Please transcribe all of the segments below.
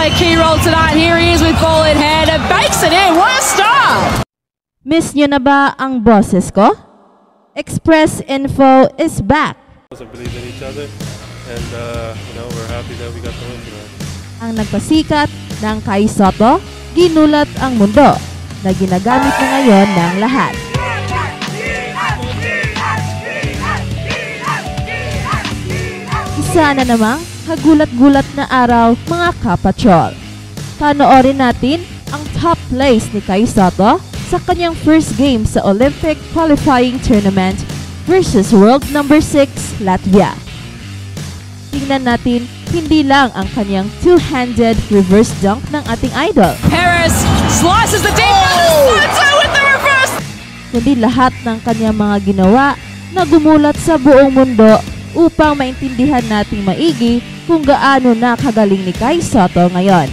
play a key role tonight. Here he is with ball in hand and bakes it in. What a start! Miss nyo na ba ang boses ko? Express Info is back. Believe in each other, and we're happy that we got the win tonight. Ang nagpasikat ng Kai Sotto, ginulat ang mundo na ginagamit na ngayon ng lahat. Isa na namang kagulat-gulat na araw, mga kapatrol. Panoorin natin ang top place ni Kai Sotto sa kanyang first game sa Olympic qualifying tournament versus world number 6 Latvia. Tingnan natin hindi lang ang kanyang two-handed reverse dunk ng ating idol. Perez slices the defense. Soto with the reverse. Kundi lahat ng kanyang mga ginawa na gumulat sa buong mundo upang maintindihan nating maigi kung gaano na kagaling ni Kai Sotto ngayon.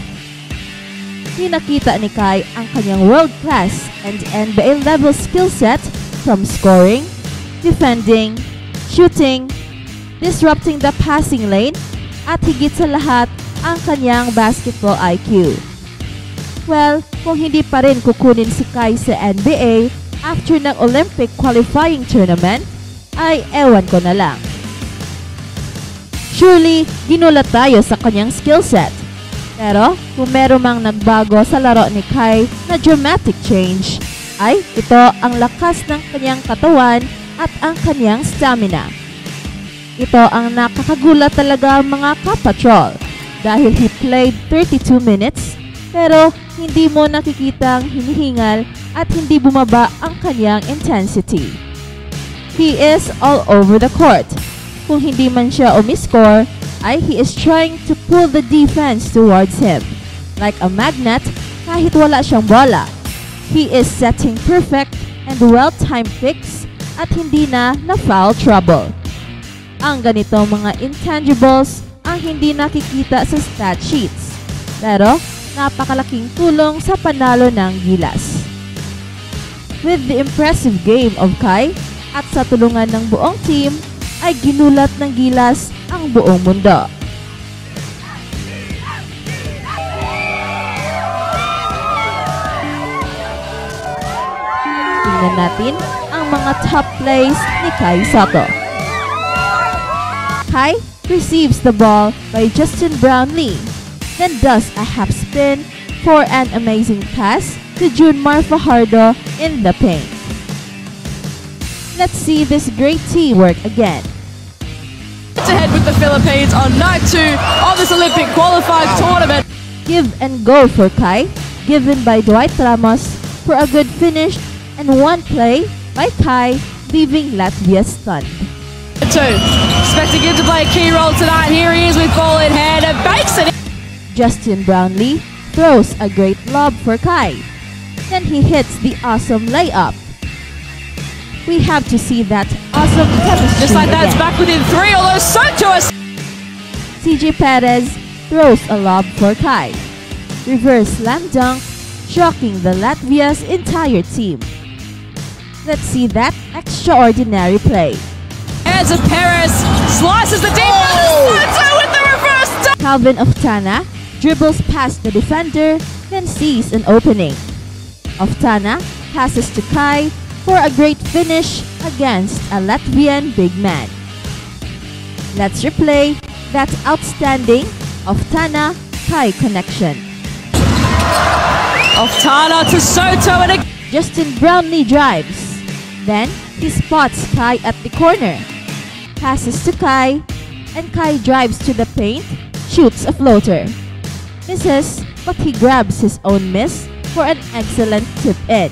Pinakita ni Kai ang kanyang world-class and NBA-level skill set from scoring, defending, shooting, disrupting the passing lane, at higit sa lahat ang kanyang basketball IQ. Well, kung hindi pa rin kukunin si Kai sa NBA after ng Olympic qualifying tournament, ay ewan ko na lang. Surely, ginulat tayo sa kanyang skill set. Pero, kung meron mang nagbago sa laro ni Kai na dramatic change, ay ito ang lakas ng kanyang katawan at ang kanyang stamina. Ito ang nakakagulat talaga mga kapatrol dahil he played 32 minutes pero hindi mo nakikitang hinihingal at hindi bumaba ang kanyang intensity. He is all over the court. Kung hindi man siya umiscore, ay he is trying to pull the defense towards him. Like a magnet, kahit wala siyang bola. He is setting perfect and well-timed picks at hindi na foul trouble. Ang ganitong mga intangibles ang hindi nakikita sa stat sheets. Pero napakalaking tulong sa panalo ng Gilas. With the impressive game of Kai at sa tulungan ng buong team, ay ginulat ng Gilas ang buong mundo. Tingnan natin ang mga top plays ni Kai Sotto. Kai receives the ball by Justin Brownlee, then does a half spin for an amazing pass to Junmar Fajardo in the paint. Let's see this great teamwork again. To head with the Philippines on night 2 of this Olympic qualifying tournament. Give and go for Kai, given by Dwight Ramos for a good finish, and one play by Kai, leaving Latvia stunned. 2. Expecting him to play a key role tonight. Here he is with ball in hand and bakes it in. Justin Brownlee throws a great lob for Kai. Then he hits the awesome layup. We have to see that awesome chemistry Just like that's again. back within 3, although Soto is... CJ Perez throws a lob for Kai. Reverse slam dunk, shocking the Latvia's entire team. Let's see that extraordinary play. Hands of Perez slices the defense. Soto with the reverse dunk. Calvin Oftana dribbles past the defender, then sees an opening. Oftana passes to Kai for a great finish against a Latvian big man. Let's replay that outstanding Oftana-Kai connection. Oftana to Soto and again. Justin Brownlee drives. Then, he spots Kai at the corner. Passes to Kai, and Kai drives to the paint, shoots a floater. Misses, but he grabs his own miss for an excellent tip-in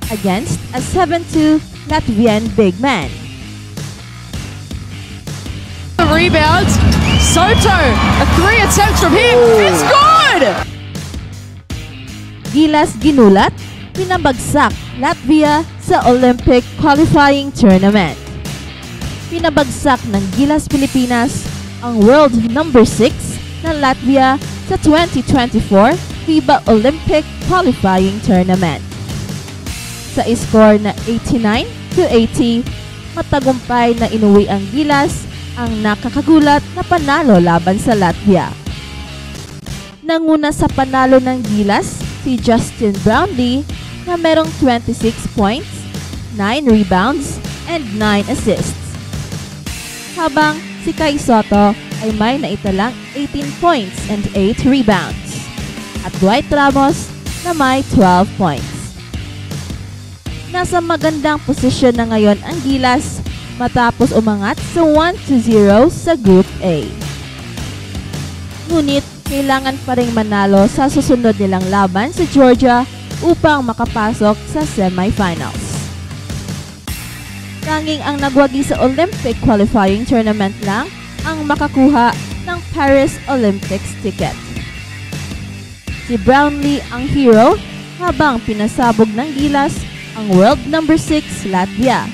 against a 7'2" Latvian big man. The rebound. Soto, a 3 attempts from him. It's good! Gilas ginulat, pinabagsak Latvia sa Olympic qualifying tournament. Pinabagsak ng Gilas Pilipinas ang world number 6 ng Latvia sa 2024 FIBA Olympic qualifying tournament. Sa score na 89-80, matagumpay na inuwi ang Gilas ang nakakagulat na panalo laban sa Latvia. Nanguna sa panalo ng Gilas si Justin Brownlee na merong 26 points, 9 rebounds, and 9 assists. Habang si Kai Sotto ay may naitalang 18 points and 8 rebounds. At Dwight Ramos na may 12 points. Nasa magandang posisyon na ngayon ang Gilas matapos umangat sa 1-0 sa Group A. Ngunit kailangan pa ring manalo sa susunod nilang laban sa Georgia upang makapasok sa semifinals. Tanging ang nagwagi sa Olympic qualifying tournament lang ang makakuha ng Paris Olympics ticket. Si Brownlee ang hero habang pinasabog ng Gilas ang world number 6 Latvia.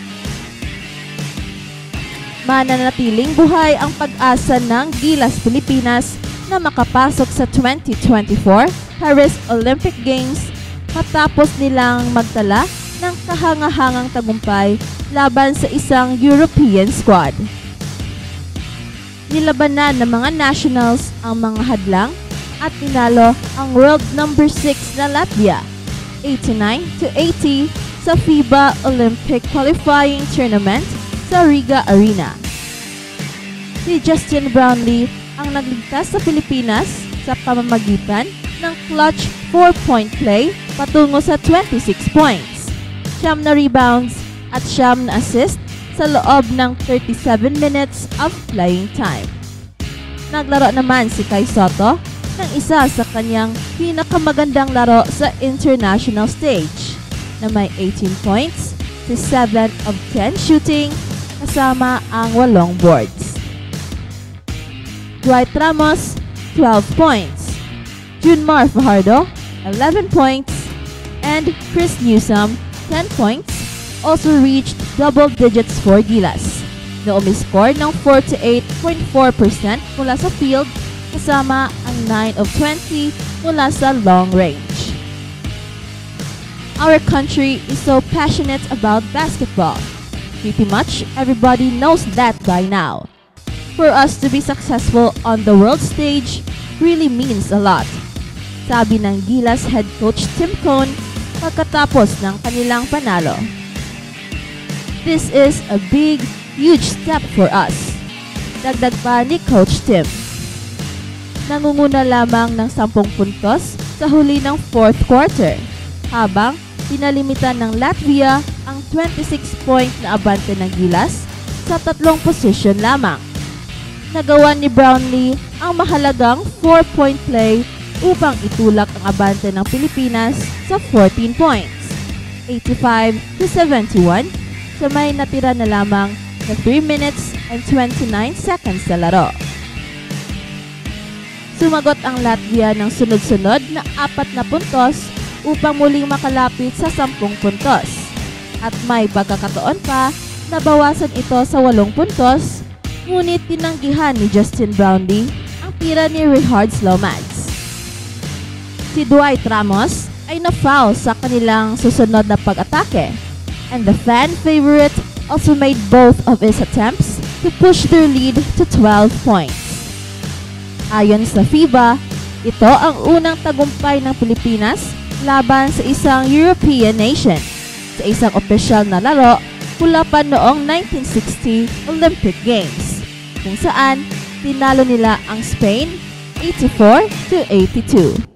Mananatiling buhay ang pag-asa ng Gilas Pilipinas na makapasok sa 2024 Paris Olympic Games matapos nilang magtala ng kahangahangang tagumpay laban sa isang European squad. Nilabanan ng mga nationals ang mga hadlang at tinalo ang world number 6 na Latvia 89-80 sa FIBA Olympic Qualifying Tournament sa Riga Arena. Si Justin Brownlee ang nagligtas sa Pilipinas sa pamamagitan ng clutch 4-point play patungo sa 26 points, 9 na rebounds at 9 na assist sa loob ng 37 minutes of playing time. Naglaro naman si Kai Sotto ng isa sa kanyang pinakamagandang laro sa international stage na may 18 points sa 7 of 10 shooting kasama ang 8 boards. Dwight Ramos, 12 points. Junmar Fajardo, 11 points. And Chris Newsome, 10 points, also reached double digits for Gilas na umiscore ng 48.4% mula sa field kasama ang 9 of 20 mula sa long range. Our country is so passionate about basketball. Pretty much everybody knows that by now. For us to be successful on the world stage really means a lot, sabi ng Gilas head coach Tim Cone pagkatapos ng kanilang panalo. This is a big, huge step for us, dagdag pa ni Coach Tim. Nangunguna lamang ng 10 puntos sa huli ng 4th quarter, habang pinalimitan ng Latvia ang 26-point na abante ng Gilas sa 3 posisyon lamang. Nagawa ni Brownlee ang mahalagang 4-point play upang itulak ang abante ng Pilipinas sa 14 points, 85-71, sa may natira na lamang na 3 minutes and 29 seconds sa laro. Sumagot ang Latvia ng sunod-sunod na 4 na puntos upang muling makalapit sa 10 puntos. At may pagkakataon pa na bawasan ito sa 8 puntos, ngunit tinanggihan ni Justin Brownlee ang tira ni Richard Slomads. Si Dwight Ramos ay na-foul sa kanilang susunod na pag-atake, and the fan favorite also made both of his attempts to push their lead to 12 points. Ayon sa FIBA, ito ang unang tagumpay ng Pilipinas laban sa isang European nation sa isang opisyal na laro mula pa noong 1960 Olympic Games, kung saan tinalo nila ang Spain 84-82.